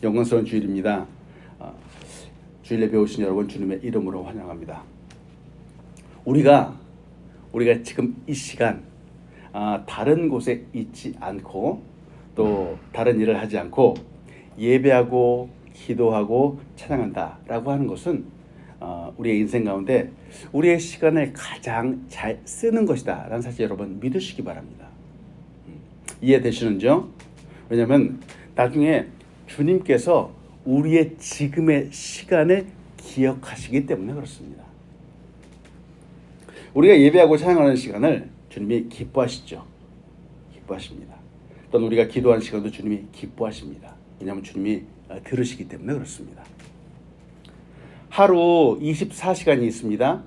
영광스러운 주일입니다. 주일 예배 오신 여러분 주님의 이름으로 환영합니다. 우리가 지금 이 시간 다른 곳에 있지 않고 또 다른 일을 하지 않고 예배하고 기도하고 찬양한다라고 하는 것은 우리의 인생 가운데 우리의 시간을 가장 잘 쓰는 것이다 라는 사실 여러분 믿으시기 바랍니다. 이해되시는지요? 왜냐하면 나중에 주님께서 우리의 지금의 시간을 기억하시기 때문에 그렇습니다. 우리가 예배하고 찬양하는 시간을 주님이 기뻐하시죠. 기뻐하십니다. 또는 우리가 기도하는 시간도 주님이 기뻐하십니다. 왜냐하면 주님이 들으시기 때문에 그렇습니다. 하루 24시간이 있습니다.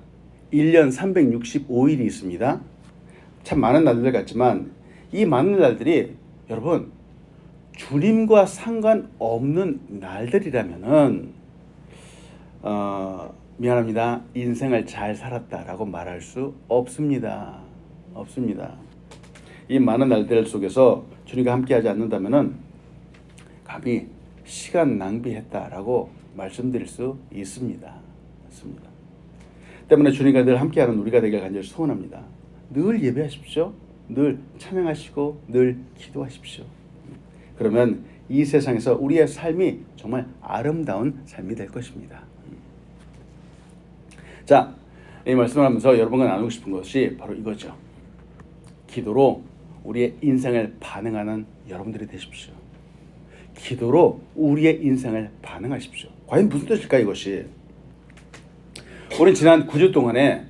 1년 365일이 있습니다. 참 많은 날들 같지만 이 많은 날들이 여러분 주님과 상관없는 날들이라면은 미안합니다. 인생을 잘 살았다라고 말할 수 없습니다. 이 많은 날들 속에서 주님과 함께하지 않는다면은 감히 시간 낭비했다라고 말씀드릴 수 있습니다. 때문에 주님과 늘 함께하는 우리가 되길 간절히 소원합니다. 늘 예배하십시오. 늘 찬양하시고 늘 기도하십시오. 그러면 이 세상에서 우리의 삶이 정말 아름다운 삶이 될 것입니다. 자, 이 말씀을 하면서 여러분과 나누고 싶은 것이 바로 이거죠. 기도로 우리의 인생을 반응하는 여러분들이 되십시오. 기도로 우리의 인생을 반응하십시오. 과연 무슨 뜻일까 이것이? 우리는 지난 9주 동안에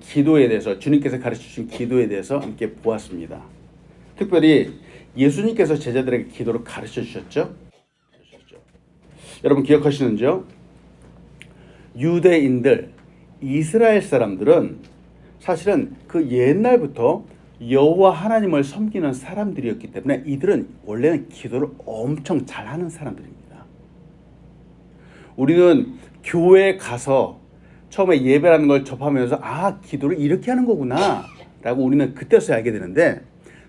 기도에 대해서 주님께서 가르쳐주신 기도에 대해서 함께 보았습니다. 특별히 예수님께서 제자들에게 기도를 가르쳐 주셨죠. 여러분 기억하시는지요? 유대인들, 이스라엘 사람들은 사실은 그 옛날부터 여호와 하나님을 섬기는 사람들이었기 때문에 이들은 원래는 기도를 엄청 잘하는 사람들입니다. 우리는 교회에 가서 처음에 예배라는 걸 접하면서 기도를 이렇게 하는 거구나 라고 우리는 그때서야 알게 되는데,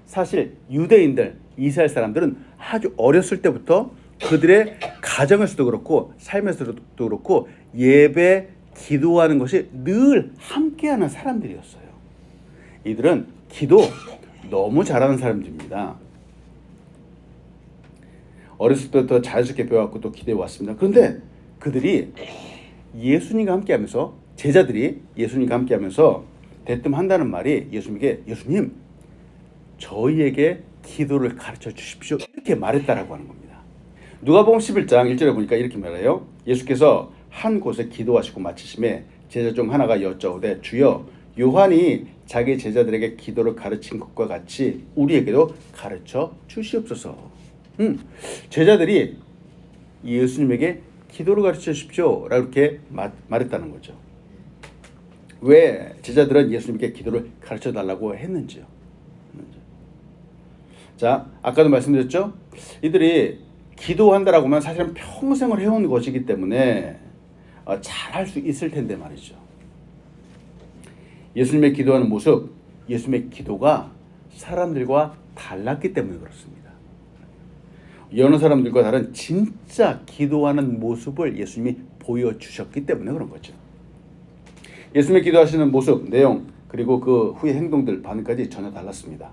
사실 유대인들, 이스라엘 사람들은 아주 어렸을 때부터 그들의 가정에서도 그렇고 삶에서도 그렇고 예배, 기도하는 것이 늘 함께하는 사람들이었어요. 이들은 기도 너무 잘하는 사람들입니다. 어렸을 때부터 자연스럽게 배워왔고 또 기도해 왔습니다. 그런데 그들이 예수님과 함께하면서, 제자들이 예수님과 함께하면서 대뜸 한다는 말이 예수님 저희에게 기도를 가르쳐 주십시오 이렇게 말했다라고 하는 겁니다. 누가복음 11장 1절에 보니까 이렇게 말해요. 예수께서 한 곳에 기도하시고 마치심에 제자 중 하나가 여짜오되 주여 요한이 자기 제자들에게 기도를 가르친 것과 같이 우리에게도 가르쳐 주시옵소서. 제자들이 예수님에게 기도를 가르쳐 주십시오 라고 이렇게 말했다는 거죠. 왜 제자들은 예수님께 기도를 가르쳐 달라고 했는지요? 자, 아까도 말씀드렸죠? 이들이 기도한다라고 하면 사실은 평생을 해온 것이기 때문에 잘할 수 있을 텐데 말이죠. 예수님의 기도하는 모습, 예수님의 기도가 사람들과 달랐기 때문에 그렇습니다. 여러 사람들과 다른 진짜 기도하는 모습을 예수님이 보여주셨기 때문에 그런 거죠. 예수님의 기도하시는 모습, 내용, 그리고 그 후의 행동들, 반응까지 전혀 달랐습니다.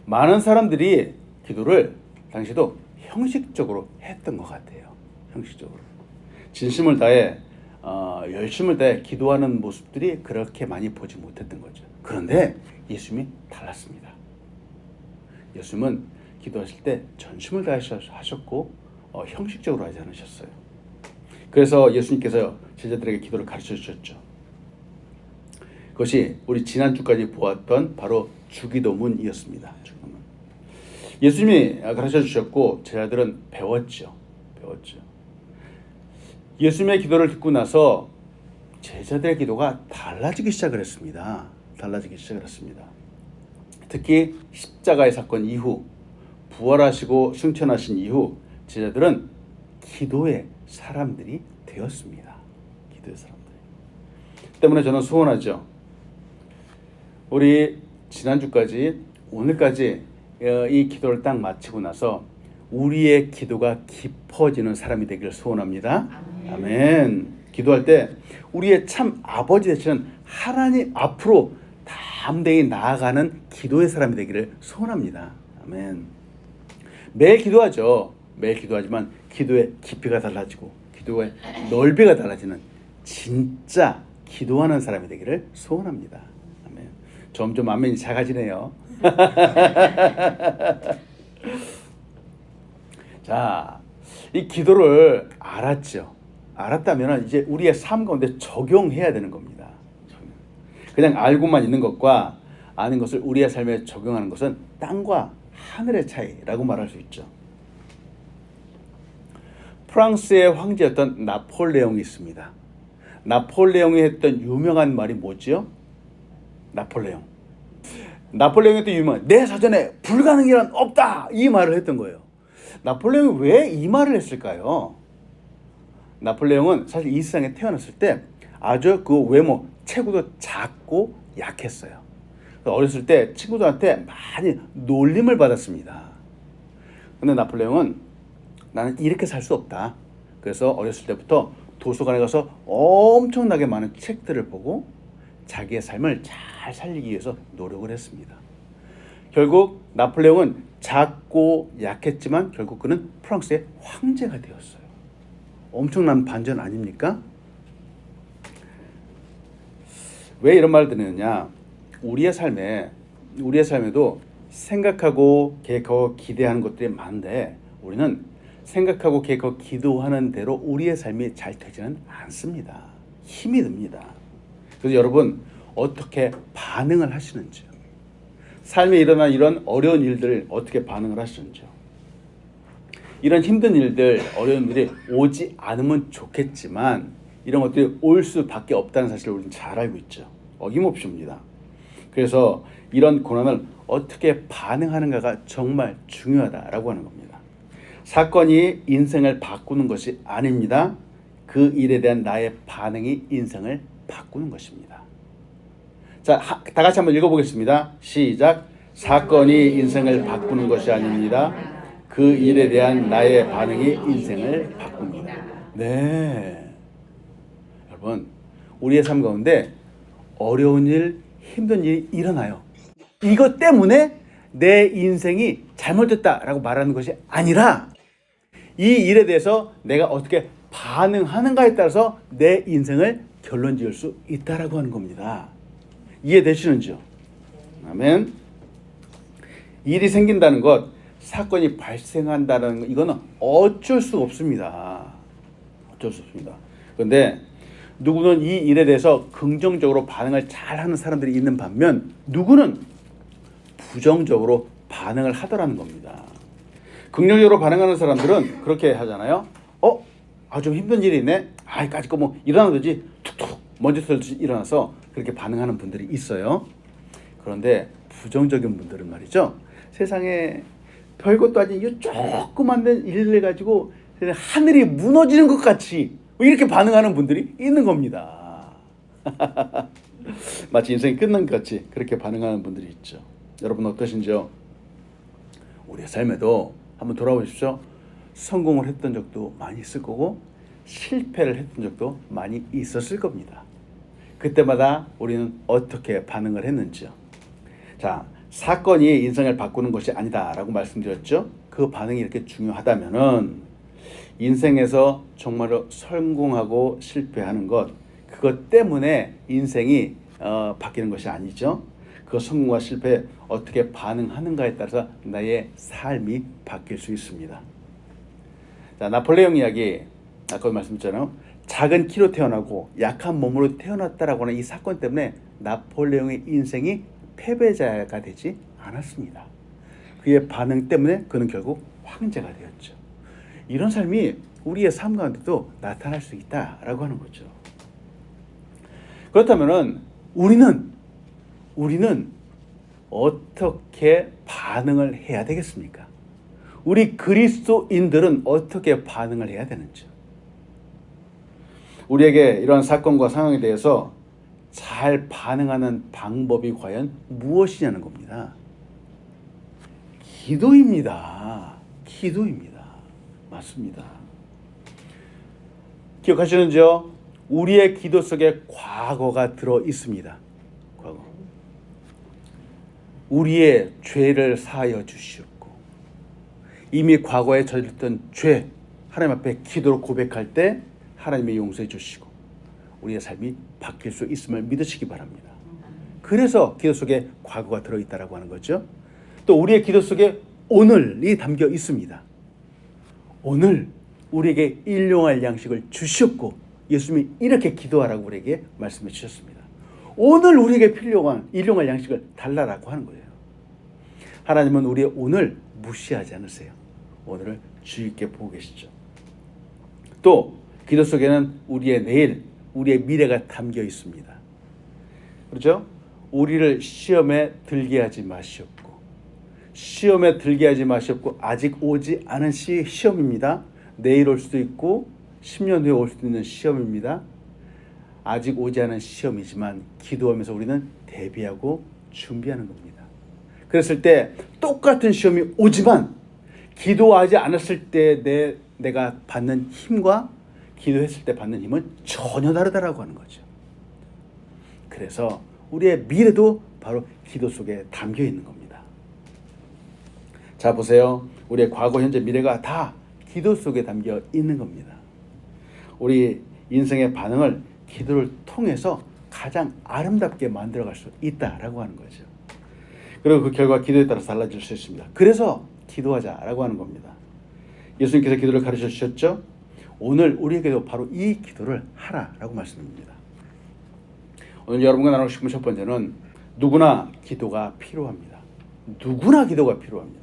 많은 사람들이 기도를 당시도 형식적으로 했던 것 같아요. 형식적으로. 진심을 다해 열심을 다해 기도하는 모습들이 그렇게 많이 보지 못했던 거죠. 그런데 예수님이 달랐습니다. 예수님은 기도하실 때 전심을 다하셨고 형식적으로 하지 않으셨어요. 그래서 예수님께서 제자들에게 기도를 가르쳐 주셨죠. 그것이 우리 지난주까지 보았던 바로 주기도문이었습니다. 예수님이 가르쳐 주셨고 제자들은 배웠죠. 예수님의 기도를 듣고 나서 제자들의 기도가 달라지기 시작을 했습니다. 특히 십자가의 사건 이후, 부활하시고 승천하신 이후 제자들은 기도의 사람들이 되었습니다. 때문에 저는 소원하죠. 우리 지난주까지 오늘까지 이 기도를 딱 마치고 나서 우리의 기도가 깊어지는 사람이 되기를 소원합니다. 아멘. 기도할 때 우리의 참 아버지 되시는 하나님 앞으로 담대히 나아가는 기도의 사람이 되기를 소원합니다. 아멘. 매일 기도하죠. 매일 기도하지만 기도의 깊이가 달라지고 기도의 넓이가 달라지는 진짜 기도하는 사람이 되기를 소원합니다. 아멘. 점점 아멘이 작아지네요. 자, 이 기도를 알았죠. 알았다면 이제 우리의 삶 가운데 적용해야 되는 겁니다. 그냥 알고만 있는 것과 아는 것을 우리의 삶에 적용하는 것은 땅과 하늘의 차이라고 말할 수 있죠. 프랑스의 황제였던 나폴레옹이 있습니다. 나폴레옹이 했던 유명한 말이 뭐죠? 나폴레옹이 했던 유명한 내 사전에 불가능이란 없다! 이 말을 했던 거예요. 나폴레옹이 왜 이 말을 했을까요? 나폴레옹은 사실 이 세상에 태어났을 때 아주 그 외모, 체구도 작고 약했어요. 어렸을 때 친구들한테 많이 놀림을 받았습니다. 근데 나폴레옹은 나는 이렇게 살 수 없다. 그래서 어렸을 때부터 도서관에 가서 엄청나게 많은 책들을 보고 자기의 삶을 잘 살리기 위해서 노력을 했습니다. 결국 나폴레옹은 작고 약했지만 결국 그는 프랑스의 황제가 되었어요. 엄청난 반전 아닙니까? 왜 이런 말을 드느냐? 우리의 삶에도 생각하고 계획하고 기대하는 것들이 많은데 우리는 생각하고 계획하고 기도하는 대로 우리의 삶이 잘 되지는 않습니다. 힘이 듭니다. 그래서 여러분 어떻게 반응을 하시는지요? 삶에 일어난 이런 어려운 일들을 어떻게 반응을 하시는지요? 이런 힘든 일들, 어려운 일이 오지 않으면 좋겠지만 이런 것들이 올 수밖에 없다는 사실을 우리는 잘 알고 있죠. 어김없이 옵니다. 그래서 이런 고난을 어떻게 반응하는가가 정말 중요하다라고 하는 겁니다. 사건이 인생을 바꾸는 것이 아닙니다. 그 일에 대한 나의 반응이 인생을 바꾸는 것입니다. 자, 다 같이 한번 읽어보겠습니다. 시작. 사건이 인생을 바꾸는 것이 아닙니다. 그 일에 대한 나의 반응이 인생을 바꿉니다. 네. 여러분, 우리의 삶 가운데 어려운 일, 힘든 일이 일어나요. 이것 때문에 내 인생이 잘못됐다라고 말하는 것이 아니라 이 일에 대해서 내가 어떻게 반응하는가에 따라서 내 인생을 결론 지을 수 있다라고 하는 겁니다. 이해되시는지요? 아멘. 일이 생긴다는 것, 사건이 발생한다는 것, 이거는 어쩔 수 없습니다. 어쩔 수 없습니다. 그런데 누구는 이 일에 대해서 긍정적으로 반응을 잘하는 사람들이 있는 반면 누구는 부정적으로 반응을 하더라는 겁니다. 긍정적으로 반응하는 사람들은 그렇게 하잖아요. 좀 힘든 일이 있네. 까짓 거 뭐 일어나듯이 툭툭 먼지 털듯이 일어나서 그렇게 반응하는 분들이 있어요. 그런데 부정적인 분들은 말이죠. 세상에 별것도 아닌 이 조그만 일을 가지고 하늘이 무너지는 것 같이 이렇게 반응하는 분들이 있는 겁니다. 마치 인생이 끝난 것 같이 그렇게 반응하는 분들이 있죠. 여러분 어떠신지요? 우리의 삶에도 한번 돌아보십시오. 성공을 했던 적도 많이 있을 거고 실패를 했던 적도 많이 있었을 겁니다. 그때마다 우리는 어떻게 반응을 했는지요. 자, 사건이 인생을 바꾸는 것이 아니다라고 말씀드렸죠. 그 반응이 이렇게 중요하다면은 인생에서 정말로 성공하고 실패하는 것, 그것 때문에 인생이 바뀌는 것이 아니죠. 그 성공과 실패에 어떻게 반응하는가에 따라서 나의 삶이 바뀔 수 있습니다. 자, 나폴레옹 이야기, 아까 말씀드렸잖아요. 작은 키로 태어나고 약한 몸으로 태어났다라고 하는 이 사건 때문에 나폴레옹의 인생이 패배자가 되지 않았습니다. 그의 반응 때문에 그는 결국 황제가 되었죠. 이런 삶이 우리의 삶 가운데도 나타날 수 있다라고 하는 거죠. 그렇다면은 우리는 어떻게 반응을 해야 되겠습니까? 우리 그리스도인들은 어떻게 반응을 해야 되는지. 우리에게 이러한 사건과 상황에 대해서 잘 반응하는 방법이 과연 무엇이냐는 겁니다. 기도입니다. 기도입니다. 맞습니다. 기억하시는지요? 우리의 기도 속에 과거가 들어 있습니다. 과거. 우리의 죄를 사하여 주시옵고 이미 과거에 저질렀던 죄 하나님 앞에 기도로 고백할 때 하나님이 용서해 주시고 우리의 삶이 바뀔 수 있음을 믿으시기 바랍니다. 그래서 기도 속에 과거가 들어있다라고 하는 거죠. 또 우리의 기도 속에 오늘이 담겨 있습니다. 오늘 우리에게 일용할 양식을 주시옵고 예수님이 이렇게 기도하라고 우리에게 말씀해 주셨습니다. 오늘 우리에게 필요한 일용할 양식을 달라라고 하는 거예요. 하나님은 우리의 오늘 무시하지 않으세요. 오늘을 주의 있게 보고 계시죠. 또 기도 속에는 우리의 내일, 우리의 미래가 담겨 있습니다. 그렇죠? 우리를 시험에 들게 하지 마시옵고 시험에 들게 하지 마시옵고 아직 오지 않은 시험입니다. 내일 올 수도 있고 10년 후에 올 수도 있는 시험입니다. 아직 오지 않은 시험이지만 기도하면서 우리는 대비하고 준비하는 겁니다. 그랬을 때 똑같은 시험이 오지만 기도하지 않았을 때 내가 받는 힘과 기도했을 때 받는 힘은 전혀 다르다라고 하는 거죠. 그래서 우리의 미래도 바로 기도 속에 담겨 있는 겁니다. 자, 보세요. 우리의 과거, 현재, 미래가 다 기도 속에 담겨 있는 겁니다. 우리 인생의 반응을 기도를 통해서 가장 아름답게 만들어갈 수 있다라고 하는 거죠. 그리고 그 결과 기도에 따라서 달라질 수 있습니다. 그래서 기도하자라고 하는 겁니다. 예수님께서 기도를 가르쳐 주셨죠. 오늘 우리에게도 바로 이 기도를 하라라고 말씀합니다. 오늘 여러분과 나누고 싶은 첫 번째는 누구나 기도가 필요합니다. 누구나 기도가 필요합니다.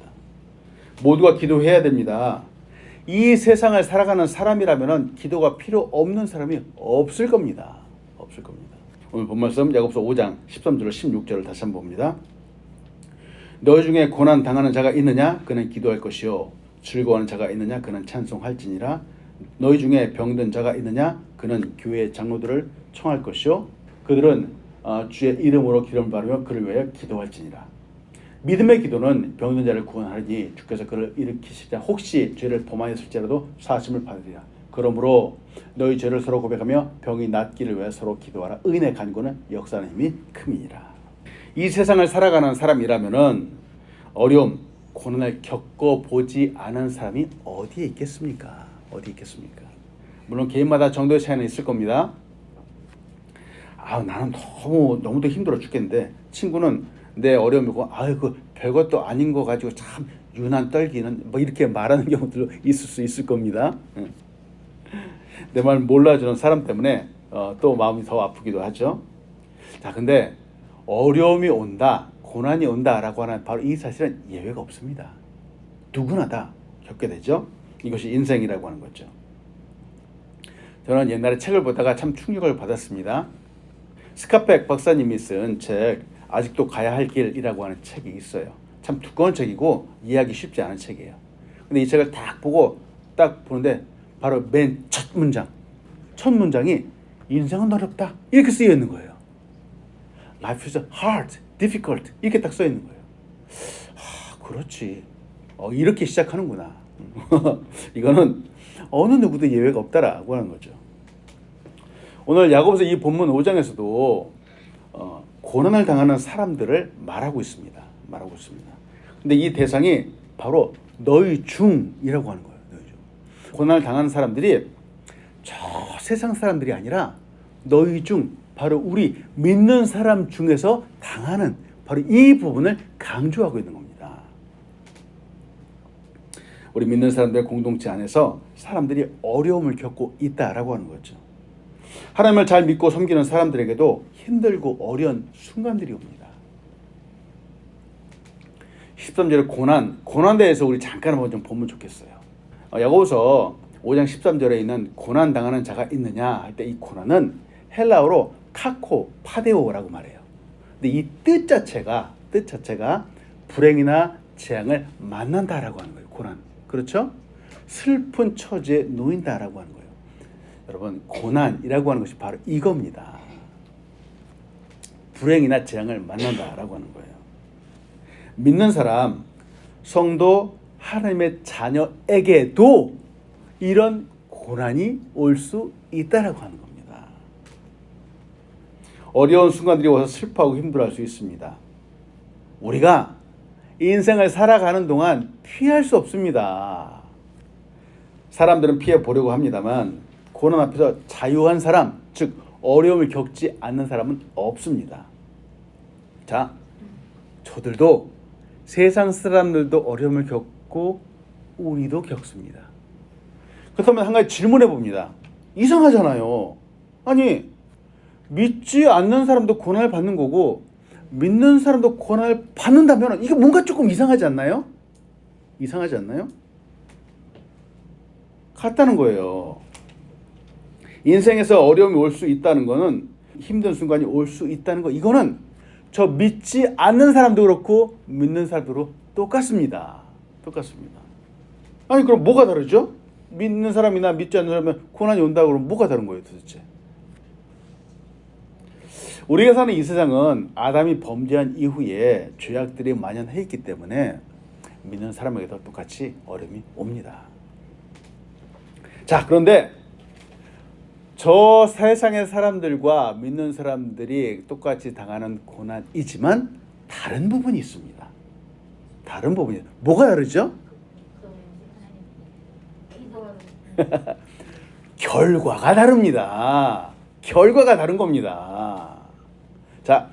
모두가 기도해야 됩니다. 이 세상을 살아가는 사람이라면 기도가 필요 없는 사람이 없을 겁니다. 없을 겁니다. 오늘 본 말씀 야고보서 5장 13절 16절을 다시 한번 봅니다. 너희 중에 고난 당하는 자가 있느냐? 그는 기도할 것이요. 즐거워하는 자가 있느냐? 그는 찬송할지니라. 너희 중에 병든 자가 있느냐? 그는 교회 장로들을 청할 것이요. 그들은 주의 이름으로 기름을 바르며 그를 위하여 기도할지니라. 믿음의 기도는 병든 자를 구원하리니 주께서 그를 일으키시자 혹시 죄를 범하였을지라도 사하심을 받으리라. 그러므로 너희 죄를 서로 고백하며 병이 낫기를 위하여 서로 기도하라. 의인의 간구는 역사하는 힘이 큼이니라. 이 세상을 살아가는 사람이라면은 어려움, 고난을 겪어보지 않은 사람이 어디에 있겠습니까? 어디 있겠습니까? 물론 개인마다 정도의 차이는 있을 겁니다. 나는 너무도 힘들어 죽겠는데 친구는 내 어려움이고 그 별것도 아닌 거 가지고 참 유난 떨기는 뭐 이렇게 말하는 경우도 있을 수 있을 겁니다. 내 말 몰라주는 사람 때문에 또 마음이 더 아프기도 하죠. 자, 근데 어려움이 온다, 고난이 온다라고 하는 바로 이 사실은 예외가 없습니다. 누구나 다 겪게 되죠. 이것이 인생이라고 하는 거죠. 저는 옛날에 책을 보다가 참 충격을 받았습니다. 스카펙 박사님이 쓴 책 아직도 가야 할 길이라고 하는 책이 있어요. 참 두꺼운 책이고 이해하기 쉽지 않은 책이에요. 근데 이 책을 딱 보고 딱 보는데 바로 맨 첫 문장이 인생은 어렵다 이렇게 쓰여 있는 거예요. Life is hard, difficult 이렇게 딱 써 있는 거예요. 그렇지. 이렇게 시작하는구나. 이거는 어느 누구도 예외가 없다라고 하는 거죠. 오늘 야고보서 이 본문 5장에서도 고난을 당하는 사람들을 말하고 있습니다. 근데 이 대상이 바로 너희 중이라고 하는 거예요. 너희 중. 고난을 당하는 사람들이 저 세상 사람들이 아니라 너희 중, 바로 우리 믿는 사람 중에서 당하는 바로 이 부분을 강조하고 있는 겁니다. 우리 믿는 사람들의 공동체 안에서 사람들이 어려움을 겪고 있다라고 하는 거죠. 하나님을 잘 믿고 섬기는 사람들에게도 힘들고 어려운 순간들이 옵니다. 13절에 고난 대해서 우리 잠깐 한번 좀 보면 좋겠어요. 야고보서 5장 13절에 있는 고난 당하는 자가 있느냐 할 때 이 고난은 헬라어로 카코 파데오라고 말해요. 근데 이 뜻 자체가 불행이나 재앙을 만난다라고 하는 거예요. 고난. 그렇죠? 슬픈 처지에 놓인다라고 하는 거예요. 여러분, 고난이라고 하는 것이 바로 이겁니다. 불행이나 재앙을 만난다라고 하는 거예요. 믿는 사람, 성도 하나님의 자녀에게도 이런 고난이 올 수 있다라고 하는 겁니다. 어려운 순간들이 와서 슬퍼하고 힘들어할 수 있습니다. 우리가 인생을 살아가는 동안 피할 수 없습니다. 사람들은 피해 보려고 합니다만 고난 앞에서 자유한 사람, 즉 어려움을 겪지 않는 사람은 없습니다. 자, 저들도 세상 사람들도 어려움을 겪고 우리도 겪습니다. 그렇다면 한 가지 질문해 봅니다. 이상하잖아요. 아니, 믿지 않는 사람도 고난을 받는 거고 믿는 사람도 고난을 받는다면 이게 뭔가 조금 이상하지 않나요? 이상하지 않나요? 같다는 거예요. 인생에서 어려움이 올 수 있다는 거는, 힘든 순간이 올 수 있다는 거, 이거는 저 믿지 않는 사람도 그렇고 믿는 사람도 똑같습니다. 똑같습니다. 아니 그럼 뭐가 다르죠? 믿는 사람이나 믿지 않는 사람은 고난이 온다고 그러면 뭐가 다른 거예요 도대체? 우리가 사는 이 세상은 아담이 범죄한 이후에 죄악들이 만연해 있기 때문에 믿는 사람에게도 똑같이 어려움이 옵니다. 자, 그런데 저 세상의 사람들과 믿는 사람들이 똑같이 당하는 고난이지만 다른 부분이 있습니다. 다른 부분이 뭐가 다르죠? 결과가 다릅니다. 결과가 다른 겁니다. 자,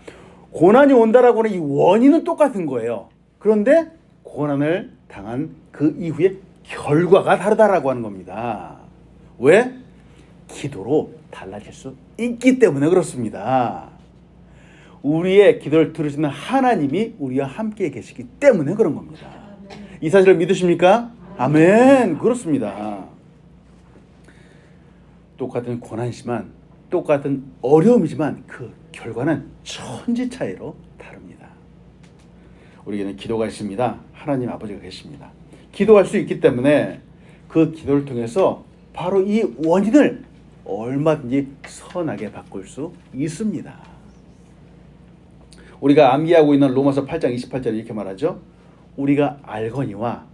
고난이 온다라고 하는 이 원인은 똑같은 거예요. 그런데 고난을 당한 그 이후에 결과가 다르다라고 하는 겁니다. 왜? 기도로 달라질 수 있기 때문에 그렇습니다. 우리의 기도를 들으시는 하나님이 우리와 함께 계시기 때문에 그런 겁니다. 이 사실을 믿으십니까? 아멘. 그렇습니다. 똑같은 고난이지만, 똑같은 어려움이지만 그 결과는 천지 차이로 다릅니다. 우리에게는 기도가 있습니다. 하나님 아버지가 계십니다. 기도할 수 있기 때문에 그 기도를 통해서 바로 이 원인을 얼마든지 선하게 바꿀 수 있습니다. 우리가 암기하고 있는 로마서 8장 28절에 이렇게 말하죠. 우리가 알거니와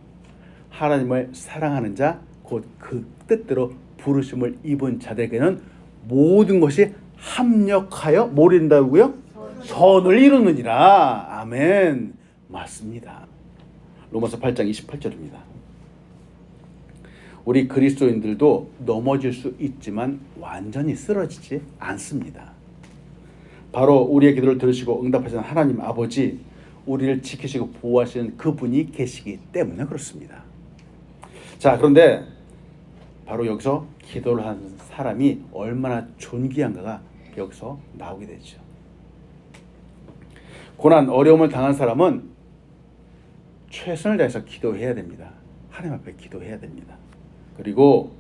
하나님을 사랑하는 자 곧 그 뜻대로 부르심을 입은 자들에게는 모든 것이 합력하여 뭘 이룬다고요? 선을 이루느니라. 아멘. 맞습니다. 로마서 8장 28절입니다. 우리 그리스도인들도 넘어질 수 있지만 완전히 쓰러지지 않습니다. 바로 우리의 기도를 들으시고 응답하시는 하나님 아버지, 우리를 지키시고 보호하시는 그분이 계시기 때문에 그렇습니다. 자, 그런데 바로 여기서 기도를 하는 사람이 얼마나 존귀한가가 여기서 나오게 되죠. 고난, 어려움을 당한 사람은 최선을 다해서 기도해야 됩니다. 하나님 앞에 기도해야 됩니다. 그리고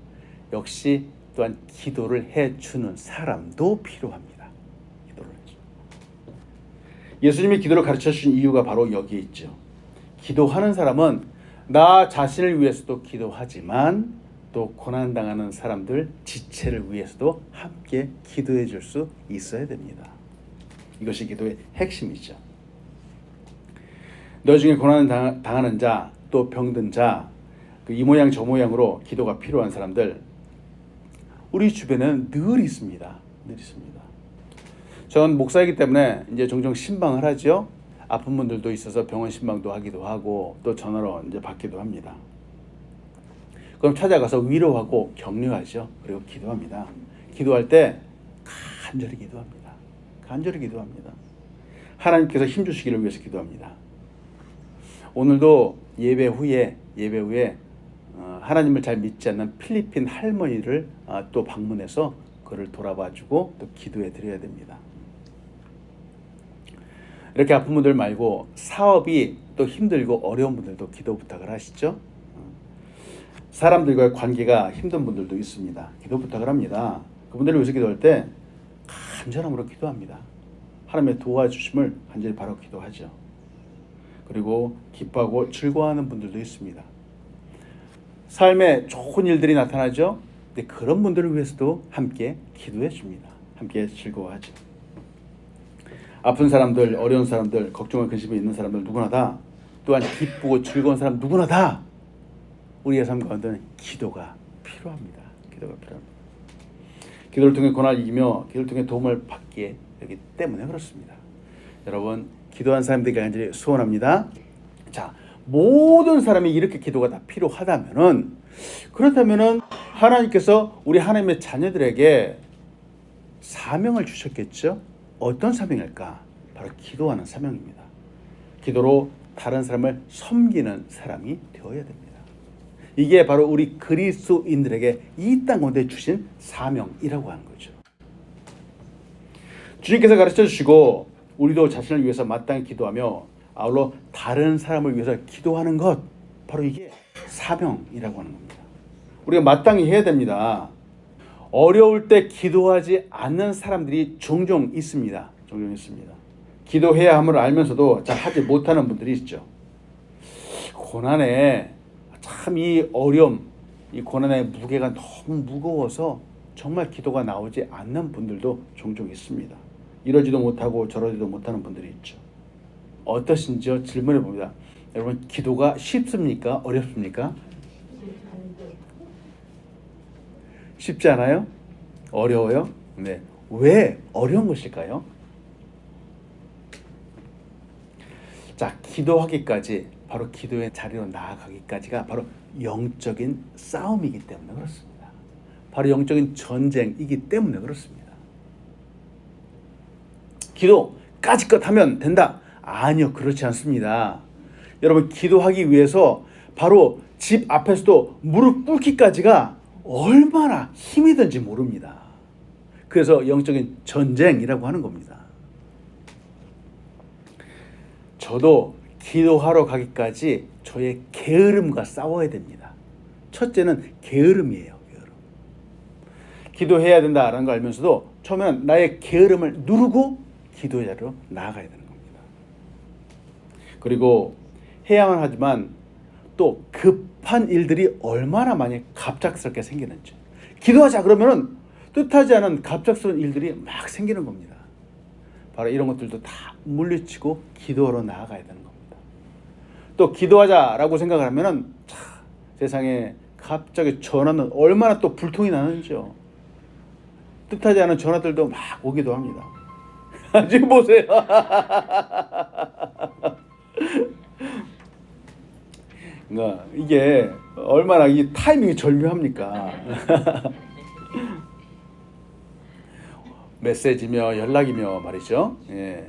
역시 또한 기도를 해주는 사람도 필요합니다. 기도를 해줘. 예수님이 기도를 가르쳐 주신 이유가 바로 여기에 있죠. 기도하는 사람은 나 자신을 위해서도 기도하지만 또 고난당하는 사람들 지체를 위해서도 함께 기도해 줄 수 있어야 됩니다. 이것이 기도의 핵심이죠. 너 중에 고난을 당하는 자, 또 병든 자, 이 모양 저 모양으로 기도가 필요한 사람들, 우리 주변에는 늘 있습니다. 늘 있습니다. 전 목사이기 때문에 이제 종종 신방을 하죠. 아픈 분들도 있어서 병원 신방도 하기도 하고 또 전화로 이제 받기도 합니다. 그럼 찾아가서 위로하고 격려하죠. 그리고 기도합니다. 기도할 때 간절히 기도합니다. 간절히 기도합니다. 하나님께서 힘 주시기를 위해서 기도합니다. 오늘도 예배 후에 하나님을 잘 믿지 않는 필리핀 할머니를 또 방문해서 그를 돌아봐주고 또 기도해 드려야 됩니다. 이렇게 아픈 분들 말고 사업이 또 힘들고 어려운 분들도 기도 부탁을 하시죠. 사람들과의 관계가 힘든 분들도 있습니다. 기도 부탁을 합니다. 그분들을 위해서 기도할 때 간절함으로 기도합니다. 하나님의 도와주심을 간절히 바로 기도하죠. 그리고 기뻐하고 즐거워하는 분들도 있습니다. 삶에 좋은 일들이 나타나죠. 근데 그런 분들을 위해서도 함께 기도해 줍니다. 함께 즐거워하죠. 아픈 사람들, 어려운 사람들, 걱정과 근심이 있는 사람들 누구나 다, 또한 기쁘고 즐거운 사람 누구나 다 우리의 삶 가운데는 기도가 필요합니다. 기도가 필요합니다. 기도를 통해 고난을 이기며 기도를 통해 도움을 받기에 되기 때문에 그렇습니다. 여러분, 기도한 사람들에게 간절히 소원합니다. 자, 모든 사람이 이렇게 기도가 다 필요하다면은, 그렇다면은 하나님께서 우리 하나님의 자녀들에게 사명을 주셨겠죠? 어떤 사명일까? 바로 기도하는 사명입니다. 기도로 다른 사람을 섬기는 사람이 되어야 됩니다. 이게 바로 우리 그리스도인들에게 이 땅 가운데 주신 사명이라고 하는 거죠. 주님께서 가르쳐 주시고 우리도 자신을 위해서 마땅히 기도하며 아울러 다른 사람을 위해서 기도하는 것, 바로 이게 사명이라고 하는 겁니다. 우리가 마땅히 해야 됩니다. 어려울 때 기도하지 않는 사람들이 종종 있습니다. 종종 있습니다. 기도해야 함을 알면서도 잘 하지 못하는 분들이 있죠. 고난에 참 이 어려움, 이 고난의 무게가 너무 무거워서 정말 기도가 나오지 않는 분들도 종종 있습니다. 이러지도 못하고 저러지도 못하는 분들이 있죠. 어떠신지요? 질문해 봅니다. 여러분, 기도가 쉽습니까? 어렵습니까? 쉽지 않아요? 어려워요? 네. 왜 어려운 것일까요? 자, 기도하기까지, 바로 기도의 자리로 나아가기까지가 바로 영적인 싸움이기 때문에 그렇습니다. 바로 영적인 전쟁이기 때문에 그렇습니다. 기도까지껏 하면 된다? 아니요, 그렇지 않습니다. 여러분, 기도하기 위해서 바로 집 앞에서도 무릎 꿇기까지가 얼마나 힘이 든지 모릅니다. 그래서 영적인 전쟁이라고 하는 겁니다. 저도 기도하러 가기까지 저의 게으름과 싸워야 됩니다. 첫째는 게으름이에요. 게으름. 기도해야 된다라는 걸 알면서도 처음에는 나의 게으름을 누르고 기도의 자리로 나아가야 되는 겁니다. 그리고 해야만 하지만 또 급한 일들이 얼마나 많이 갑작스럽게 생기는지, 기도하자 그러면은 뜻하지 않은 갑작스러운 일들이 막 생기는 겁니다. 바로 이런 것들도 다 물리치고 기도하러 나아가야 되는 겁니다. 또 기도하자라고 생각을 하면은 세상에 갑자기 전화는 얼마나 또 불통이 나는지요. 뜻하지 않은 전화들도 막 오기도 합니다. 지금 보세요. 그러니까 이게 얼마나 이 타이밍이 절묘합니까? 메시지며 연락이며 말이죠. 예.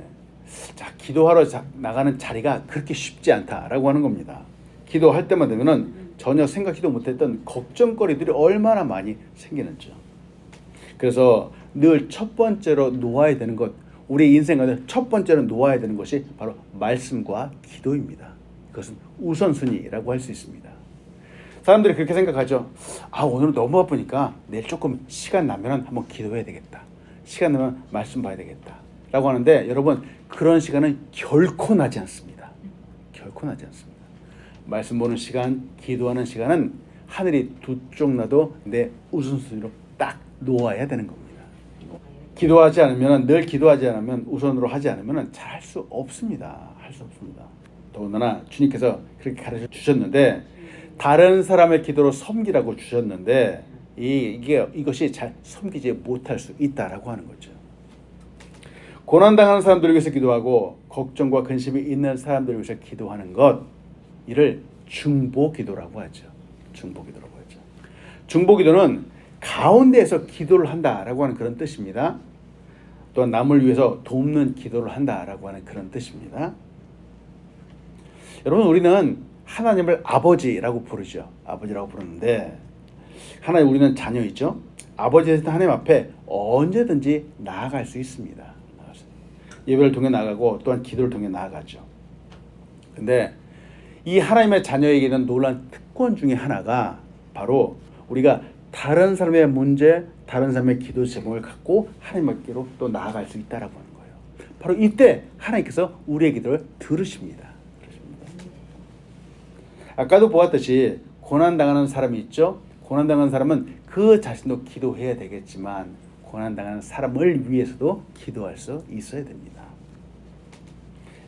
자, 기도하러 나가는 자리가 그렇게 쉽지 않다라고 하는 겁니다. 기도할 때만 되면은 전혀 생각지도 못했던 걱정거리들이 얼마나 많이 생기는지요. 그래서 늘 첫 번째로 놓아야 되는 것, 우리 인생 가운데 첫 번째로 놓아야 되는 것이 바로 말씀과 기도입니다. 그것은 우선순위라고 할 수 있습니다. 사람들이 그렇게 생각하죠. 아, 오늘은 너무 바쁘니까 내일 조금 시간 나면 한번 기도해야 되겠다. 시간 나면 말씀 봐야 되겠다. 라고 하는데, 여러분, 그런 시간은 결코 나지 않습니다. 결코 나지 않습니다. 말씀 보는 시간, 기도하는 시간은 하늘이 두 쪽 나도 내 우선순위로 딱 놓아야 되는 겁니다. 기도하지 않으면, 늘 기도하지 않으면, 우선으로 하지 않으면 잘 할 수 없습니다. 할 수 없습니다. 더군다나 주님께서 그렇게 가르쳐 주셨는데, 다른 사람의 기도로 섬기라고 주셨는데, 이것이 잘 섬기지 못할 수 있다라고 하는 거죠. 고난당하는 사람들을 위해서 기도하고 걱정과 근심이 있는 사람들을 위해서 기도하는 것, 이를 중보기도라고 하죠. 중보기도라고 하죠. 중보기도는 가운데에서 기도를 한다라고 하는 그런 뜻입니다. 또한 남을 위해서 돕는 기도를 한다라고 하는 그런 뜻입니다. 여러분, 우리는 하나님을 아버지라고 부르죠. 아버지라고 부르는데, 하나님, 우리는 자녀이죠. 아버지에서 하나님 앞에 언제든지 나아갈 수 있습니다. 예배를 통해 나아가고 또한 기도를 통해 나아가죠. 근데 이 하나님의 자녀에게는 놀라운 특권 중에 하나가 바로 우리가 다른 사람의 문제, 다른 사람의 기도 제목을 갖고 하나님께로 또 나아갈 수 있다라고 하는 거예요. 바로 이때 하나님께서 우리의 기도를 들으십니다. 아까도 보았듯이 고난당하는 사람이 있죠. 고난당하는 사람은 그 자신도 기도해야 되겠지만 고난당하는 사람을 위해서도 기도할 수 있어야 됩니다.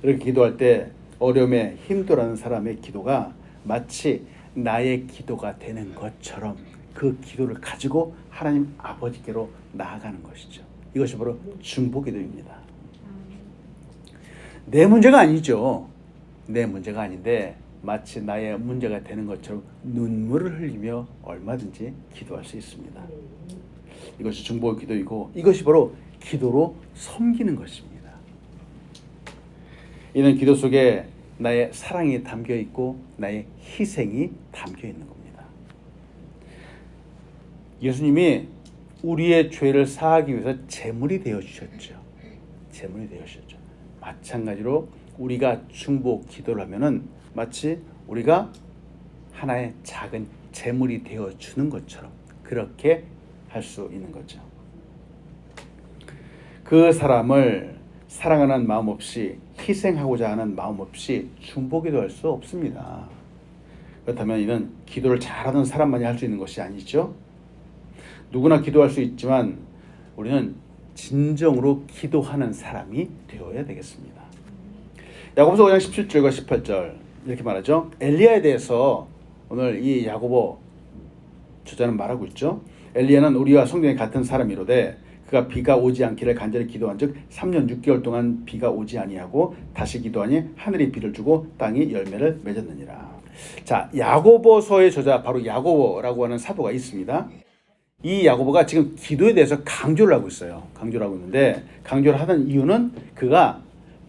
이렇게 기도할 때 어려움에 힘들어하는 사람의 기도가 마치 나의 기도가 되는 것처럼 그 기도를 가지고 하나님 아버지께로 나아가는 것이죠. 이것이 바로 중보기도입니다. 내 문제가 아니죠. 내 문제가 아닌데 마치 나의 문제가 되는 것처럼 눈물을 흘리며 얼마든지 기도할 수 있습니다. 이것이 중보기도이고 이것이 바로 기도로 섬기는 것입니다. 이는 기도 속에 나의 사랑이 담겨 있고 나의 희생이 담겨 있는 겁니다. 예수님이 우리의 죄를 사하기 위해서 제물이 되어 주셨죠. 제물이 되어 주셨죠. 마찬가지로 우리가 중보 기도를 하면은 마치 우리가 하나의 작은 제물이 되어 주는 것처럼 그렇게 할 수 있는 거죠. 그 사람을 사랑하는 마음 없이 희생하고자 하는 마음 없이 중보기도 할 수 없습니다. 그렇다면 이는 기도를 잘하는 사람만이 할 수 있는 것이 아니죠. 누구나 기도할 수 있지만 우리는 진정으로 기도하는 사람이 되어야 되겠습니다. 야고보서 5장 17절과 18절 이렇게 말하죠. 엘리야에 대해서 오늘 이 야고보 저자는 말하고 있죠. 엘리야는 우리와 성경에 같은 사람이로되 그가 비가 오지 않기를 간절히 기도한즉 3년 6개월 동안 비가 오지 아니하고 다시 기도하니 하늘이 비를 주고 땅이 열매를 맺었느니라. 자, 야고보서의 저자 바로 야고보라고 하는 사도가 있습니다. 이 야고보가 지금 기도에 대해서 강조를 하고 있어요. 강조를 하고 있는데 강조를 하는 이유는 그가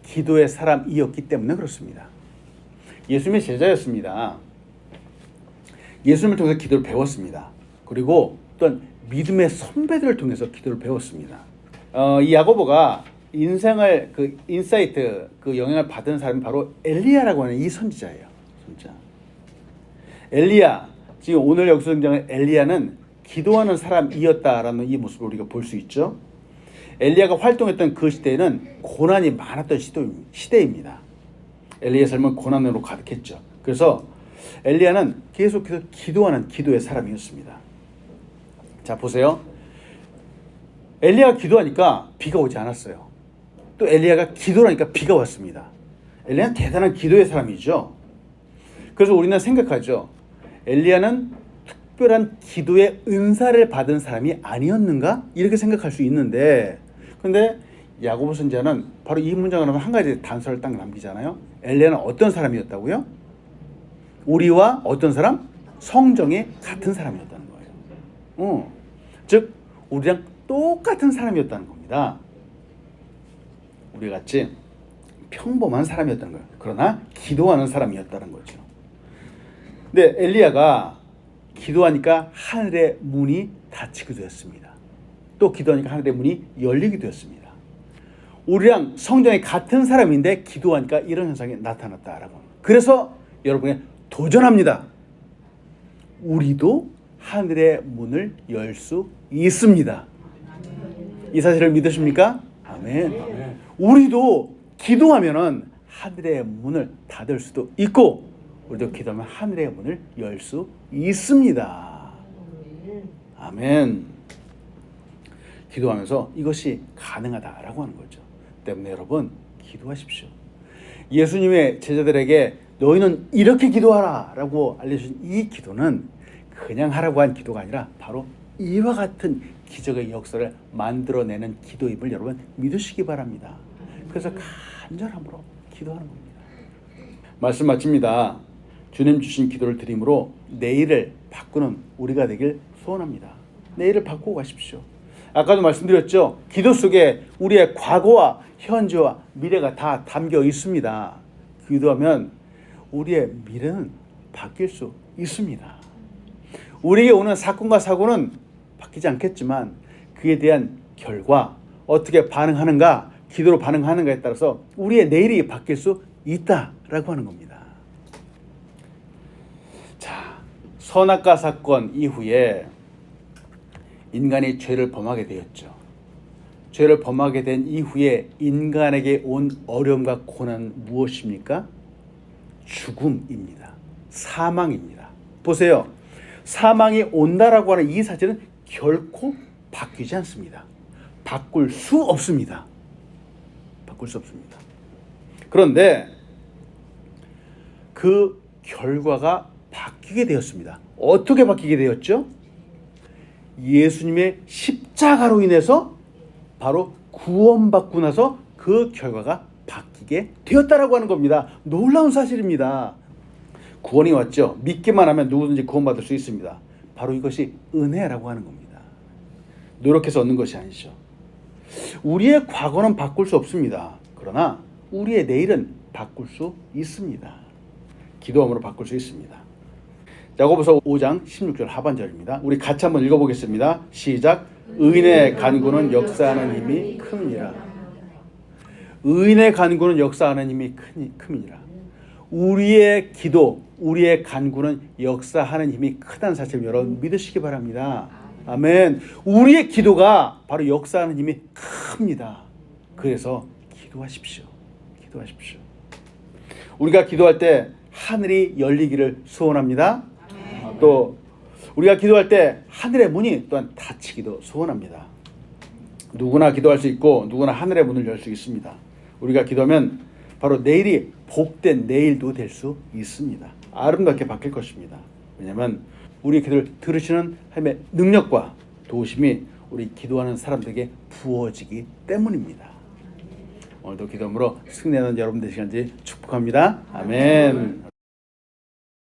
기도의 사람이었기 때문에 그렇습니다. 예수님의 제자였습니다. 예수님을 통해서 기도를 배웠습니다. 그리고 또한 믿음의 선배들을 통해서 기도를 배웠습니다. 이 야고보가 인생을 그 인사이트 그 영향을 받은 사람이 바로 엘리야라고 하는 이 선지자예요. 진짜. 엘리야, 지금 오늘 여기서 등장한 엘리야는 기도하는 사람이었다라는 이 모습을 우리가 볼 수 있죠. 엘리야가 활동했던 그 시대에는 고난이 많았던 시대입니다. 엘리야의 삶은 고난으로 가득했죠. 그래서 엘리야는 계속해서 기도하는 기도의 사람이었습니다. 자, 보세요. 엘리야가 기도하니까 비가 오지 않았어요. 또 엘리야가 기도를 하니까 비가 왔습니다. 엘리야는 대단한 기도의 사람이죠. 그래서 우리는 생각하죠. 엘리야는 특별한 기도의 은사를 받은 사람이 아니었는가? 이렇게 생각할 수 있는데, 근데 야고보 선지자는 바로 이 문장을 하면 한 가지 단서를 딱 남기잖아요. 엘리야는 어떤 사람이었다고요? 우리와 어떤 사람? 성정에 같은 사람이었다는 거예요. 즉 우리랑 똑같은 사람이었다는 겁니다. 우리 같이 평범한 사람이었다는 거예요. 그러나 기도하는 사람이었다는 거죠. 근데 엘리야가 기도하니까 하늘의 문이 닫히기도 했습니다. 또 기도하니까 하늘의 문이 열리기도 했습니다. 우리랑 성정에 같은 사람인데 기도하니까 이런 현상이 나타났다라고. 그래서 여러분이 도전합니다. 우리도 하늘의 문을 열 수 있습니다. 이 사실을 믿으십니까? 아멘. 우리도 기도하면은 하늘의 문을 닫을 수도 있고 우리도 기도하면 하늘의 문을 열 수 있습니다. 아멘. 기도하면서 이것이 가능하다라고 하는 거죠. 때문에 여러분 기도하십시오. 예수님의 제자들에게 너희는 이렇게 기도하라 라고 알려주신 이 기도는 그냥 하라고 한 기도가 아니라 바로 이와 같은 기적의 역사를 만들어내는 기도임을 여러분 믿으시기 바랍니다. 그래서 간절함으로 기도하는 겁니다. 말씀 마칩니다. 주님 주신 기도를 드림으로 내일을 바꾸는 우리가 되길 소원합니다. 내일을 바꾸고 가십시오. 아까도 말씀드렸죠. 기도 속에 우리의 과거와 현재와 미래가 다 담겨 있습니다. 기도하면 우리의 미래는 바뀔 수 있습니다. 우리에게 오는 사건과 사고는 바뀌지 않겠지만 그에 대한 결과, 어떻게 반응하는가, 기도로 반응하는가에 따라서 우리의 내일이 바뀔 수 있다라고 하는 겁니다. 자, 선악과 사건 이후에 인간이 죄를 범하게 되었죠. 죄를 범하게 된 이후에 인간에게 온 어려움과 고난은 무엇입니까? 죽음입니다. 사망입니다. 보세요. 사망이 온다라고 하는 이 사실은 결코 바뀌지 않습니다. 바꿀 수 없습니다. 바꿀 수 없습니다. 그런데 그 결과가 바뀌게 되었습니다. 어떻게 바뀌게 되었죠? 예수님의 십자가로 인해서 바로 구원받고 나서 그 결과가 바뀌게 되었다라고 하는 겁니다. 놀라운 사실입니다. 구원이 왔죠. 믿기만 하면 누구든지 구원받을 수 있습니다. 바로 이것이 은혜라고 하는 겁니다. 노력해서 얻는 것이 아니죠. 우리의 과거는 바꿀 수 없습니다. 그러나 우리의 내일은 바꿀 수 있습니다. 기도함으로 바꿀 수 있습니다. 야고보서 5장 16절 하반절입니다. 우리 같이 한번 읽어보겠습니다. 시작. 의인의 간구는 역사하는 힘이 큼이니라. 의인의 간구는 역사하는 힘이 큼이니라. 우리의 기도, 우리의 간구는 역사하는 힘이 크다는 사실을 여러분 믿으시기 바랍니다. 아멘. 우리의 기도가 바로 역사하는 힘이 큽니다. 그래서 기도하십시오. 기도하십시오. 우리가 기도할 때 하늘이 열리기를 소원합니다. 또 우리가 기도할 때 하늘의 문이 또한 닫히기도 소원합니다. 누구나 기도할 수 있고 누구나 하늘의 문을 열 수 있습니다. 우리가 기도하면 바로 내일이 복된 내일도 될 수 있습니다. 아름답게 바뀔 것입니다. 왜냐하면 우리의 기도를 들으시는 하나님의 능력과 도우심이 우리 기도하는 사람들에게 부어지기 때문입니다. 오늘도 기도함으로 승리하는 여러분 되시는지 축복합니다. 아멘.